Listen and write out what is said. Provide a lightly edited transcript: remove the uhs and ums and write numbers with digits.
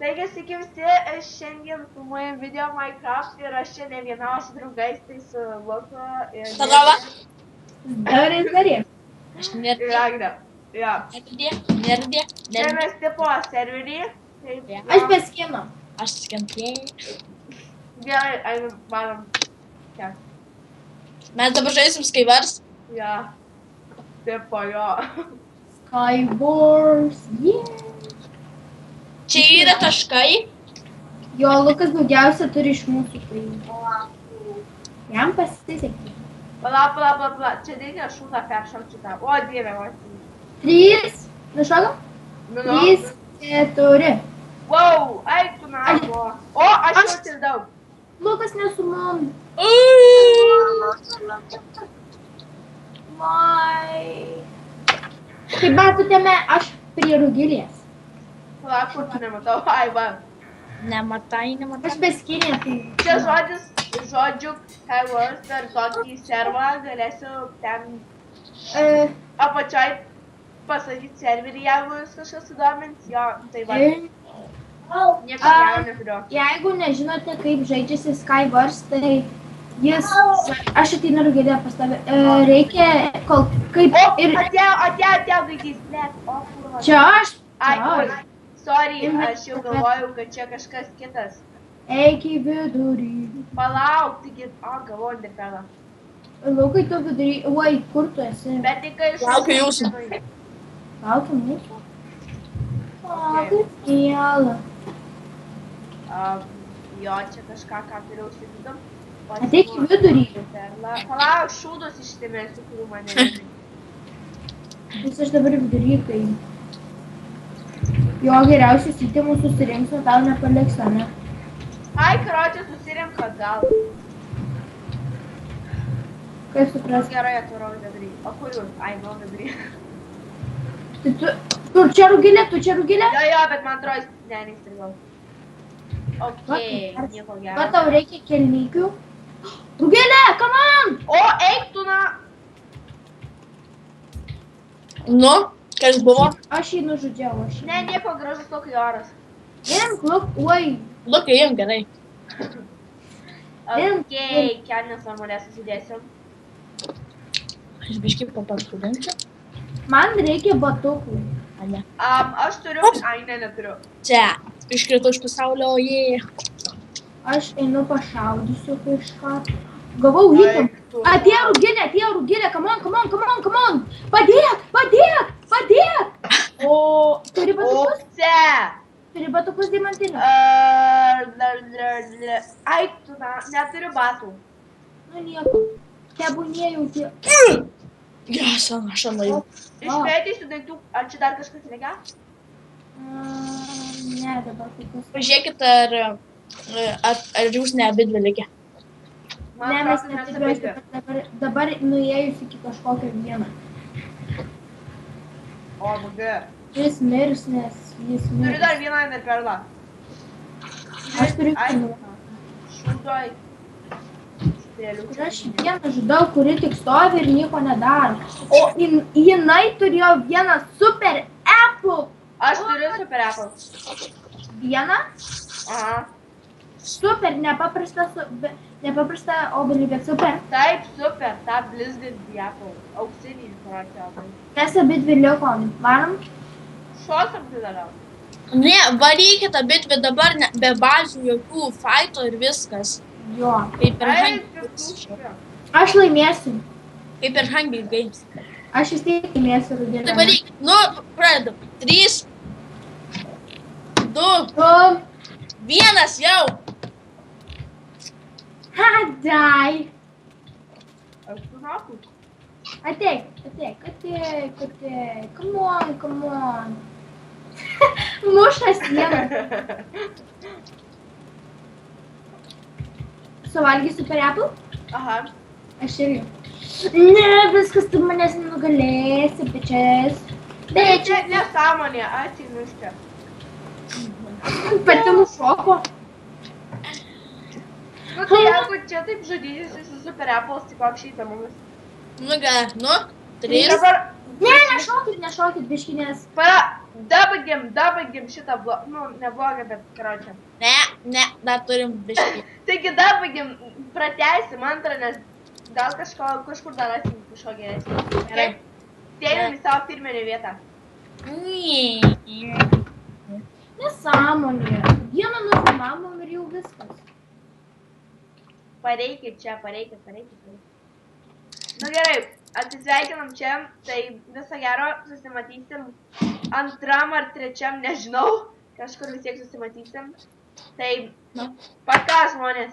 Taigi, sveiki visi, šiandien filmuojam video Minecraft ir aš čia ne viena, su draugais, tai su Luku ir... Tada. Darė. Aš Ir Agne. Jo. Nerdė. Čia mes tipo serverį. Aš be skino. Aš skantėjau. Gerai, einam, varom. Čia. Mes dabar žaisim Skywars. Jo. Tipo, jo. Skywars, yeah. Čia yra taškai. Jo, Lukas daugiausia turi iš mūsų, tai jam pasisekė. Pala. Čia reikia šūdą peršaut šitą. O, dieve, man. 3, nušokam? 3, 4. Wow, eik tu namo. O, aš jau tildau. Lukas nesumom. Vai. Kaip matote, aš prie rugilės. Pala, kur tu nematau? Ai, va. Nematai. Aš be skinė, tai... Čia žodžiu, Skywars per tokį serverą galėsiu ten apačioj pasakyti serverį, jeigu jūs kažkas sudomins. Jo, tai va. Nieko gero neturiu. Jeigu nežinote, kaip žaidžiasi Skywars, tai jis... Aš ateinu rugilę pas tave. Reikia kol... Kaip... O, atėjo gaidys, blėt. O, kurva. Čia aš? Ai, sorry, aš jau galvojau, kad čia kažkas kitas. Eik į vidurį. Palauk, taigi, galvoju, depela. Lukai, tu vidury... Oi, kur tu esi? Bet tik kai iš... Laukiu jūsų. Laukiu mūsų? Kaip gėla. Jo, čia kažką, ką turėjau sakydam. Ateik į vidurį. Palauk, šūdus išsimėsiu, kurių mane. Vis aš dabar vidury, kai... Jo, geriausius įtimus susirinksiu, tau nepaliks, ne? Ai, karočią susirinko gal. Kaip supras? Gerai, atvarau vidurį. O kur jūs? Ai, nuo vidurį. Tai tu čia rugilė? Jo, bet man atrodo, neįstrigau. Okei, nieko gero. Bet tau reikia kelnykių? Rugilė, come on! O, eik tu na! Nu, kas buvo? Aš jį nužudžiau, Ne, nieko gražus tokį oras. Imk, Luk, oi. Lukai, jam gerai. Okei, kelnes normaliai susidėsim. Aš biškai papaskudinsiu. Man reikia batukų. A, ne. Aš turiu, ai, neturiu. Čia. Iškritau iš pasaulio, jie. Aš einu pašaudysiu kažką. Gavau hitą. Atėjo rugilė, come on. Padėk. O, turi batukus? O, čia. Turi batukus diamantinius? Ai, tu na, neturiu batų. Nu nieko. Tebūnie jau tie. Jas, aš anai. Išmėtysiu daiktų, ar čia dar kažkas reikia? Ne, dabar kokius. Pažiūrėkit, ar jūs ne abidvi likę. Ne, mes netikiuosi, bet dabar nuėjus iki kažkokio vieną. O, bugi. Jis mirs, nes jis Turiu mirs. dar vieną enerperlą. Aš turiu kino. Šūdoj. Ir aš vieną žudau, kuri tik stovi ir nieko nedaro. O jinai turėjo vieną super apple. Aš turiu super apple. Vieną? Aha. Super, nepaprasta obelį, bet super. Taip, super, tą blizgantį apple. Auksinį, paračiau. Mes abidvi likom. Varom? Šos apdidariau. Ne, varykit abidvi dabar be bazių jokių fighto ir viskas. Jo. Kaip ir Aš laimėsiu. Hunger Games. Aš vis tiek laimėsiu rugilę. Tai varyk, nu, pradedam. 3, 2, 1, jau. Ha, dai. Aš tu naku. Ateik. Come on. Muša sieną. Suvalgy super apple? Aha. Aš irgi. Ne, viskas, tu manęs nenugalėsi, bičias. Čia nesąmonė, ateinu iš čia. Pati nušoko. Nu tai jeigu čia taip žudysis su super apples, tai koks šitą mumis. Nu, 3, Ne, nešokit, biškinės. Dabaigim šitą blogą, nu, neblogą, bet karočią. Ne, dar turim biškį. Taigi dabaigim, pratęsim antrą, nes gal kažkur dar rasim kažko geresnį. Gerai. Tėjom į savo pirmenį vietą. Nesąmonė. Dieną nufilmavom ir jau viskas. Pareikit čia. Nu gerai, atsisveikinam čia, tai viso gero, susimatysim antram ar trečiam, nežinau, kažkur vis tiek susimatysim. Tai, paka žmonės.